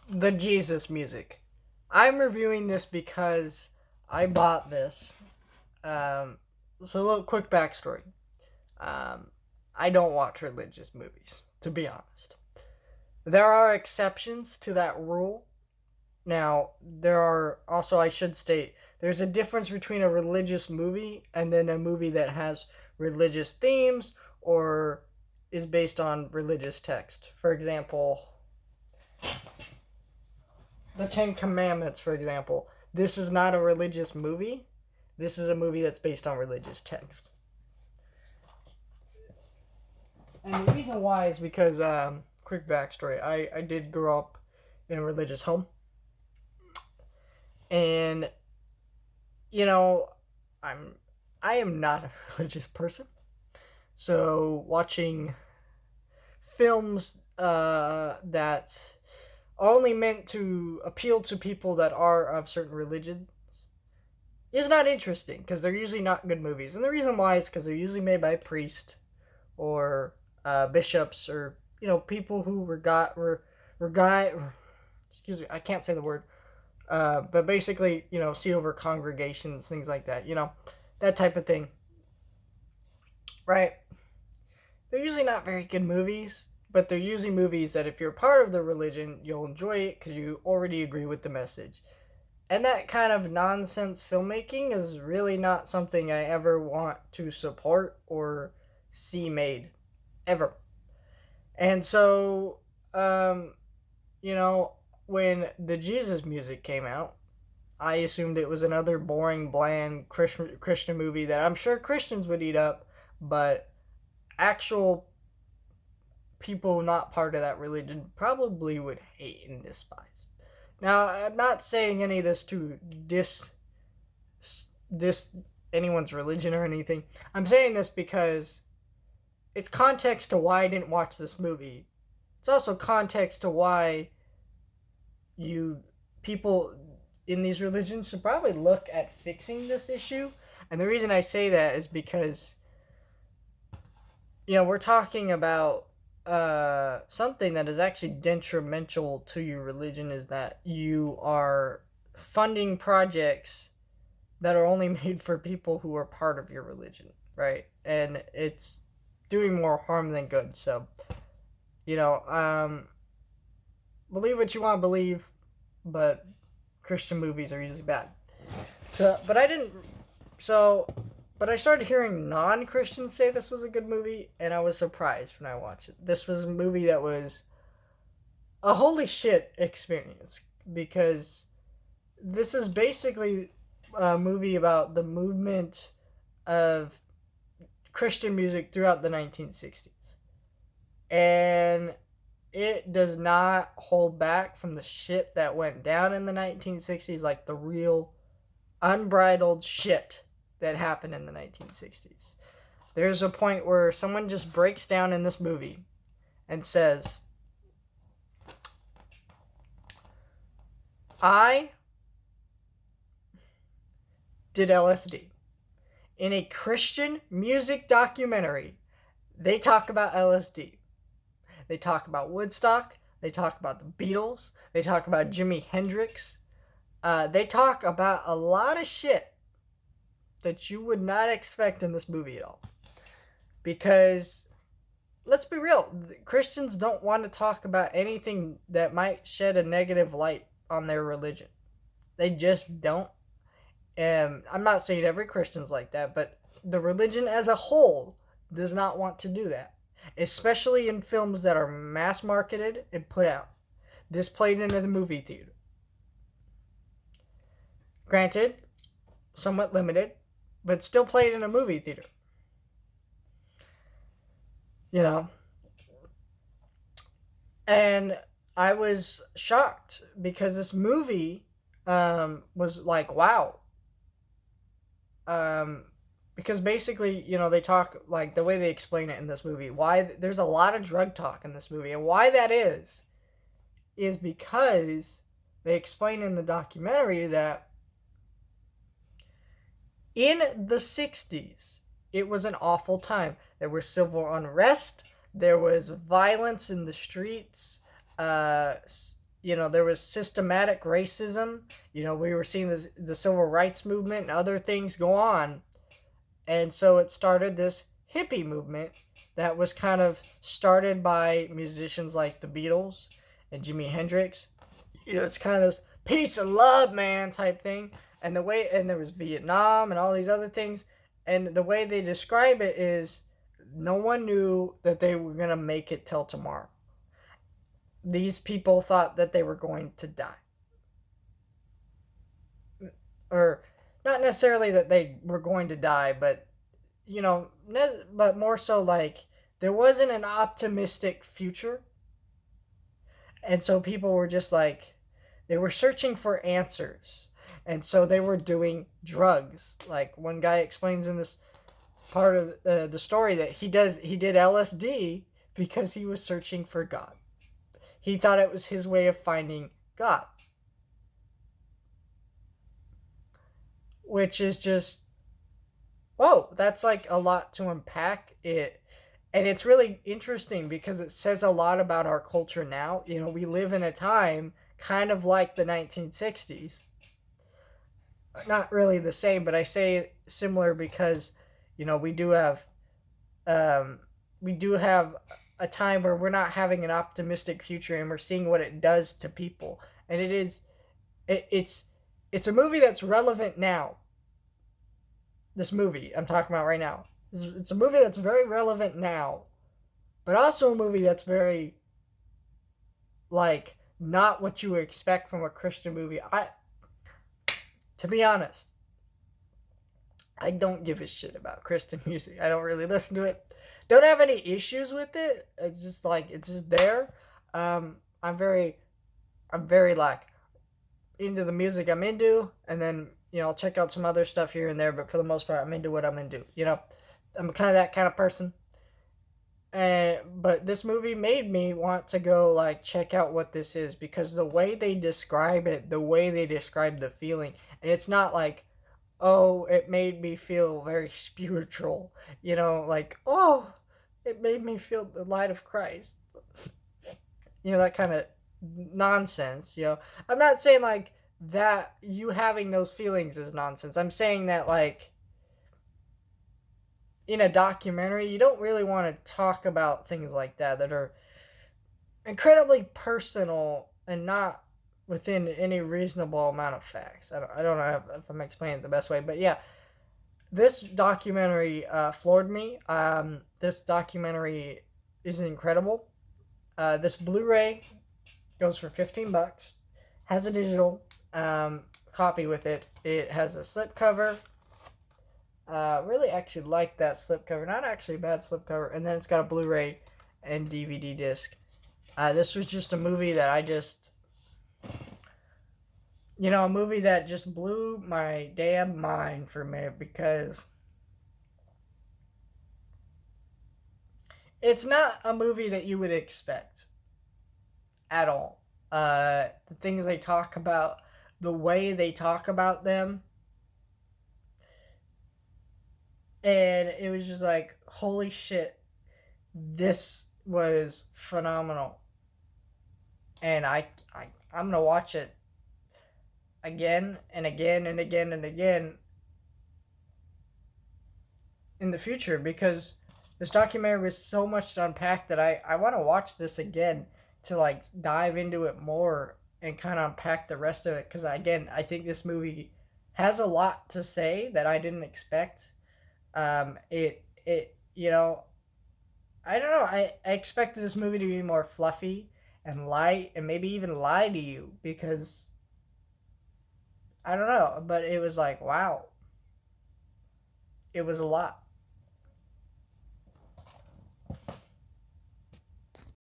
The Jesus music. I'm reviewing this because I bought this. Um, so a little quick backstory. Um, I don't watch religious movies, to be honest. There are exceptions to that rule. Now, there are also, I should state, there's a difference between a religious movie and then a movie that has religious themes or is based on religious text. For example, the Ten Commandments, for example. This is not a religious movie. This is a movie that's based on religious text. And the reason why is because, quick backstory, I did grow up in a religious home. And, you know, I am not a religious person. So watching films that are only meant to appeal to people that are of certain religions is not interesting because they're usually not good movies. And the reason why is because they're usually made by priests or bishops or people who excuse me, I can't say the word. But basically, see over congregations, things like that. That type of thing, right? They're usually not very good movies, but they're usually movies that if you're part of the religion, you'll enjoy it because you already agree with the message. And that kind of nonsense filmmaking is really not something I ever want to support or see made. Ever. And so, you know, when the Jesus music came out, I assumed it was another boring, bland Christian movie that I'm sure Christians would eat up, but actual people not part of that religion probably would hate and despise. Now, I'm not saying any of this to dis anyone's religion or anything. I'm saying this because it's context to why I didn't watch this movie. It's also context to why you people in these religions should probably look at fixing this issue. And the reason I say that is because we're talking about something that is actually detrimental to your religion is that you are funding projects that are only made for people who are part of your religion, right? And it's doing more harm than good. So, you know, um, believe what you want to believe, but Christian movies are usually bad. So, but I didn't. So, but I started hearing non-Christians say this was a good movie, and I was surprised when I watched it. This was a movie that was a holy shit experience because this is basically a movie about the movement of Christian music throughout the 1960s. And it does not hold back from the shit that went down in the 1960s, like the real unbridled shit that happened in the 1960s. There's a point where someone just breaks down in this movie and says, I did LSD. In a Christian music documentary, they talk about LSD. They talk about Woodstock. They talk about the Beatles. They talk about Jimi Hendrix. They talk about a lot of shit that you would not expect in this movie at all. Because, let's be real, Christians don't want to talk about anything that might shed a negative light on their religion. They just don't. I'm not saying every Christian's like that, but the religion as a whole does not want to do that, especially in films that are mass marketed and put out. This played into the movie theater. Granted, somewhat limited, but still played in a movie theater. You know? And I was shocked because this movie was like, wow. Because basically, they talk like the way they explain it in this movie. Why there's a lot of drug talk in this movie, and why that is because they explain in the documentary that in the 60s, it was an awful time. There was civil unrest, there was violence in the streets, there was systematic racism. We were seeing the civil rights movement and other things go on. And so it started this hippie movement that was kind of started by musicians like the Beatles and Jimi Hendrix. It's kind of this peace and love, man, type thing. And there was Vietnam and all these other things. And the way they describe it is no one knew that they were going to make it till tomorrow. These people thought that they were going to die. Or not necessarily that they were going to die, but but more so like there wasn't an optimistic future. And so people were just like, they were searching for answers. And so they were doing drugs. Like one guy explains in this part of the story that he did LSD because he was searching for God. He thought it was his way of finding God. Which is just, whoa, that's like a lot to unpack it. And it's really interesting because it says a lot about our culture now. We live in a time kind of like the 1960s. Not really the same, but I say similar because, we do have a time where we're not having an optimistic future, and we're seeing what it does to people. And it's a movie that's relevant now. This movie I'm talking about right now. It's a movie that's very relevant now, but also a movie that's very, like, not what you would expect from a Christian movie. To be honest, I don't give a shit about Christian music. I don't really listen to it. Don't have any issues with it. It's just there. I'm very like into the music I'm into, and then I'll check out some other stuff here and there. But for the most part, I'm into what I'm into. I'm kind of that kind of person. But this movie made me want to go like check out what this is, because the way they describe it, the way they describe the feeling, and it's not like, oh, it made me feel very spiritual, like, oh, it made me feel the light of Christ, that kind of nonsense. I'm not saying like that you having those feelings is nonsense. I'm saying that like in a documentary, you don't really want to talk about things like that are incredibly personal and not within any reasonable amount of facts. I don't know if I'm explaining it the best way, but yeah, this documentary floored me. This documentary is incredible. This Blu-ray goes for $15. Has a digital copy with it. It has a slipcover. Really actually like that slipcover. Not actually a bad slipcover. And then it's got a Blu-ray and DVD disc. This was just a movie that I just... a movie that just blew my damn mind for a minute, because it's not a movie that you would expect at all. The things they talk about, the way they talk about them, and it was just like, holy shit, this was phenomenal. And I'm gonna watch it again and again and again and again in the future, because this documentary was so much to unpack that I want to watch this again to like dive into it more and kind of unpack the rest of it, because again, I think this movie has a lot to say that I didn't expect. I don't know, I expected this movie to be more fluffy and light and maybe even lie to you, because I don't know, but it was like, wow, it was a lot.